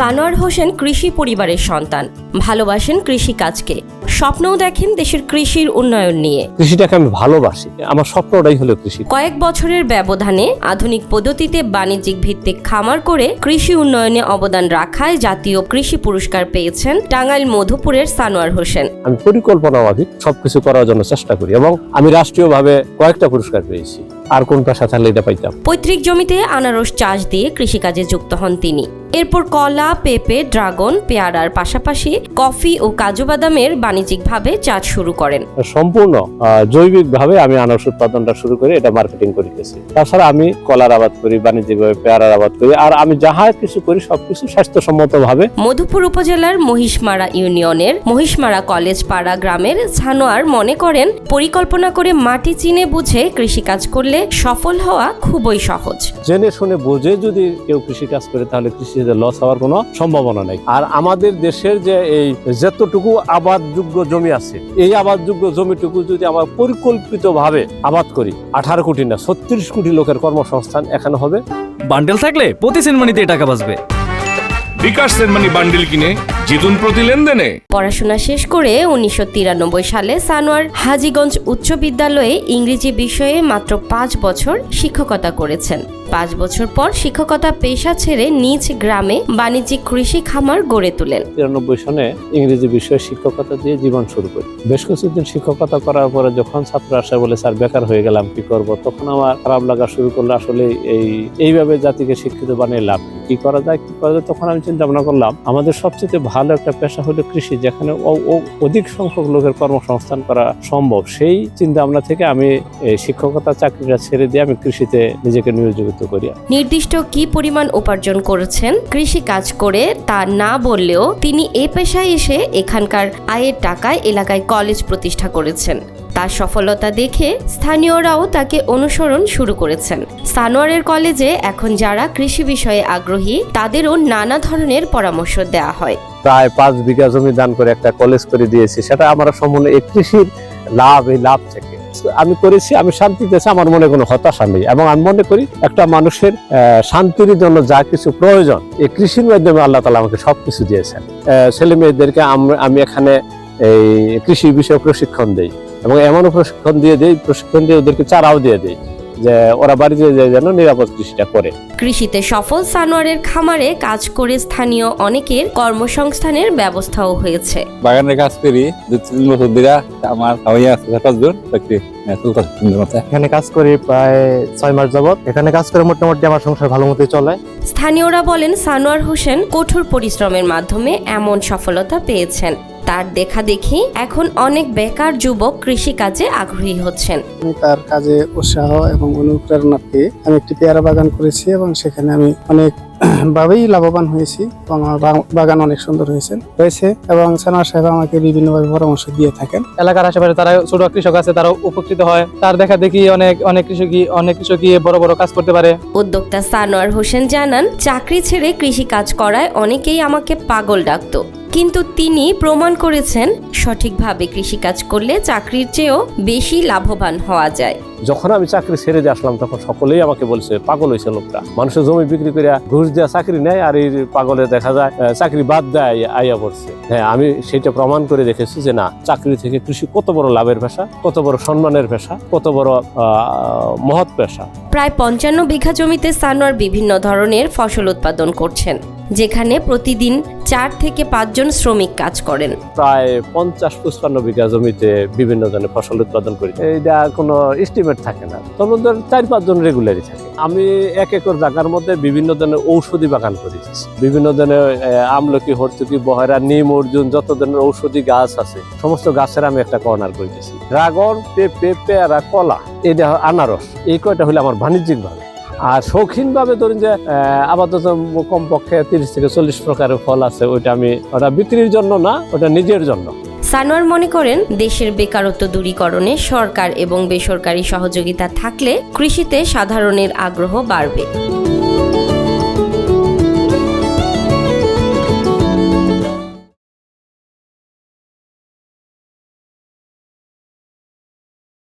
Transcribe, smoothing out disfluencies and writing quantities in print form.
সানোয়ার হোসেন কৃষি পরিবারের সন্তান, ভালোবাসেন কৃষিকাজকে, স্বপ্নও দেখেন দেশের কৃষির উন্নয়ন নিয়ে। কৃষিটাকে আমি ভালোবাসি, আমার স্বপ্নটাই হলো কৃষি। কয়েক বছরের ব্যবধানে আধুনিক পদ্ধতিতে বাণিজ্যিক ভিত্তিক খামার করে কৃষি উন্নয়নে অবদান রাখায় জাতীয় কৃষি পুরস্কার পেয়েছেন টাঙ্গাইল মধুপুরের সানোয়ার হোসেন। আমি পরিকল্পনা মাফিক সবকিছু করার জন্য চেষ্টা করি এবং আমি রাষ্ট্রীয়ভাবে কয়েকটা পুরস্কার পেয়েছি। আর কোন পেশা থাকলে এটা পাইতাম। পৈতৃক জমিতে আনারস চাষ দিয়ে কৃষিকাজে যুক্ত হন তিনি। এরপর কলা, পেঁপে, ড্রাগন, পেয়ারার পাশাপাশি কফি ও কাজু বাদামের বাণিজ্যিকভাবে চাষ শুরু করেন। সম্পূর্ণ জৈবিকভাবে আমি আনারস উৎপাদনটা শুরু করে এটা মার্কেটিং করিতেছি। তাছাড়া আমি কলার আবাদ করি, বাণিজ্যিকভাবে পেয়ারার আবাদ করি, আর আমি যাহা কিছু করি সবকিছু স্বাস্থ্যসম্মত ভাবে। মধুপুর উপজেলার মহিষমারা ইউনিয়নের মহিষমারা কলেজ পাড়া গ্রামের সানোয়ার মনে করেন, পরিকল্পনা করে মাটি চিনে বুঝে কৃষিকাজ করলে সফল হওয়া খুবই সহজ। জেনে শুনে বুঝে যদি কেউ কৃষিকাজ করে তাহলে কৃষিতে লস হওয়ার কোনো সম্ভাবনা নেই। আর আমাদের দেশের যে এই যতটুকু আবাদযোগ্য জমি আছে, এই আবাদযোগ্য জমিটুকু যদি আমরা পরিকল্পিতভাবে আবাদ করি, 18 কোটি না 36 কোটি লোকের কর্মসংস্থান এখানে হবে। বান্ডেল থাকলে প্রতি সেনমানিতে টাকা বাঁচবে। বিকাশ সেনমানি বান্ডেল কিনে জিতুন প্রতি লেনদেনে। পড়াশোনা শেষ করে 1993 সালে সানোয়ার হাজীগঞ্জ উচ্চ বিদ্যালয়ে ইংরেজি বিষয়ে মাত্র 5 বছর শিক্ষকতা করেছেন। 5 বছর পর শিক্ষকতা পেশা ছেড়ে নিজ গ্রামে বাণিজ্যিক কৃষি খামার গড়ে তোলেন। 93 সনে ইংরেজি বিষয়ে শিক্ষকতা দিয়ে জীবন শুরু করি। বেশ কিছুদিন শিক্ষকতা করার পরে যখন ছাত্র আসে বলে স্যার বেকার হয়ে গেলাম, কি করব, তখন আমার খারাপ লাগা শুরু করলো। আসলে এইভাবে জাতিকে শিক্ষিত বানিয়ে লাভ কি করা যায়। তখন আমি চিন্তা ভাবনা করলাম আমাদের সবচেয়ে ভালো একটা পেশা হলো কৃষি, যেখানে অধিক সংখ্যক লোকের কর্মসংস্থান করা সম্ভব। সেই চিন্তা ভাবনা থেকে আমি শিক্ষকতা চাকরিটা ছেড়ে দিয়ে আমি কৃষিতে নিজেকে নিয়োজিত করি। নির্দিষ্ট কি পরিমাণ উপার্জন করেছেন কৃষি কাজ করে তা না বললেও তিনি এই পেশায় এসে এখানকার আয়ের টাকায় এলাকায় কলেজ প্রতিষ্ঠা করেছেন। তার সফলতা দেখে স্থানীয়রাও তাকে অনুসরণ শুরু করেছেন। সানোয়ারের কলেজে এখন যারা কৃষি বিষয়ে আগ্রহী তাদেরও নানা ধরনের পরামর্শ দেওয়া হয়। প্রায় 5 বিঘা জমি দান করে একটা কলেজ করে দিয়েছি। সেটা আমার সম্পূর্ণ এই কৃষির লাভ, এই লাভ থেকে আমি করেছি। আমি শান্তিতে আছি, আমার মনে কোনো হতাশা নেই এবং আমি মনে করি একটা মানুষের শান্তির জন্য যা কিছু প্রয়োজন এই কৃষির মাধ্যমে আল্লাহ তাআলা আমাকে সবকিছু দিয়েছেন। ছেলে মেয়েদেরকে আমি এখানে এই কৃষি বিষয়ে প্রশিক্ষণ দেই এবং এমনও প্রশিক্ষণ দিয়ে ওদেরকে চারাও দিয়ে দেই যে ওরা বাড়িতে যেন নিরাপদ কৃষিটা করে। কৃষিতে সফল সানোয়ারের খামারে কাজ করে স্থানীয় অনেকের কর্মসংস্থানের ব্যবস্থাও হয়েছে। বাগানের কাজ করি 2-3 বছর ধরে। আমার এখানে কাজ করি প্রায় 6 মাস যাবত। এখানে কাজ করে মোটামুটি আমার সংসার ভালো মতোই চলে। স্থানীয়রা বলেন সানোয়ার হোসেন কঠোর পরিশ্রমের মাধ্যমে এমন সফলতা পেয়েছেন। তার দেখা দেখি এখন অনেক বেকার যুবক কৃষি কাজে আগ্রহী হচ্ছেন। আমি তার কাজে উৎসাহ এবং অনুপ্রেরণা পেয়ে আমি একটি পেয়ারা বাগান করেছি এবং সেখানে আমি অনেক ভাবেই লাভবান হয়েছি এবং আমার বাগান অনেক সুন্দর হয়েছে এবং সানোয়ার সাহেব আমাকে বিভিন্নভাবে পরামর্শ দিয়ে থাকেন। এলাকার আশেপাশে তারা ছোট কৃষক আছে, তারা উপকৃত হয়। তার দেখা দেখি অনেক কৃষকই বড় বড় কাজ করতে পারে। উদ্যোক্তা সানোয়ার হোসেন জানান, চাকরি ছেড়ে কৃষি কাজ করায় অনেকেই আমাকে পাগল ডাকতো, কিন্তু তিনি প্রমাণ করেছেন সঠিকভাবে কৃষিকাজ করলে চাকরির চেয়েও বেশি লাভবান হওয়া যায়। যখন আমি চাকরি ছেড়ে দিয়ে আসলাম তখন সকলেই আমাকে বলছে পাগল হয়েছে লোকটা, মানুষের জমি বিক্রি করে ঘুষ দেওয়া চাকরি নেয় আর এই পাগলে দেখা যায় চাকরি বাদ দেয় আইয়া পড়ছে। হ্যাঁ, আমি সেটা প্রমাণ করে দেখেছি যে না, চাকরি থেকে কৃষি কত বড় লাভের পেশা, কত বড় সম্মানের পেশা, কত বড় মহৎ পেশা। প্রায় 55 বিঘা জমিতে সানোয়ার বিভিন্ন ধরনের ফসল উৎপাদন করছেন, যেখানে প্রতিদিন 4 থেকে 5 জন শ্রমিক কাজ করেন। প্রায় 50-55 বিঘা জমিতে বিভিন্ন ধরনের ফসল উৎপাদন করি। এইটা কোনো এস্টিমেট থাকে না, তবে 4-5 জন রেগুলারই থাকে। আমি 1 একর জায়গার মধ্যে বিভিন্ন ধরনের ঔষধি বাগান করেছি। বিভিন্ন ধরনের আমলকি, হরতুকি, বহেরা, নিম, অর্জুন, যত ধরনের ঔষধি গাছ আছে সমস্ত গাছের আমি একটা কর্নার করেছি। ড্রাগন, পেঁপে, পেয়ারা, কলা, এটা আনারস, এই কয়টা হলে আমার বাণিজ্যিক ভাবে। আর শৌখিন ভাবে ধরুন যে আপাতত কমপক্ষে 30 থেকে 40 প্রকারের ফল আছে, ওটা বিক্রির জন্য না, ওটা নিজের জন্য। সানোয়ার মনে করেন, দেশের বেকারত্ব দূরীকরণে সরকার এবং বেসরকারি সহযোগিতা থাকলে কৃষিতে সাধারণের আগ্রহ বাড়বে।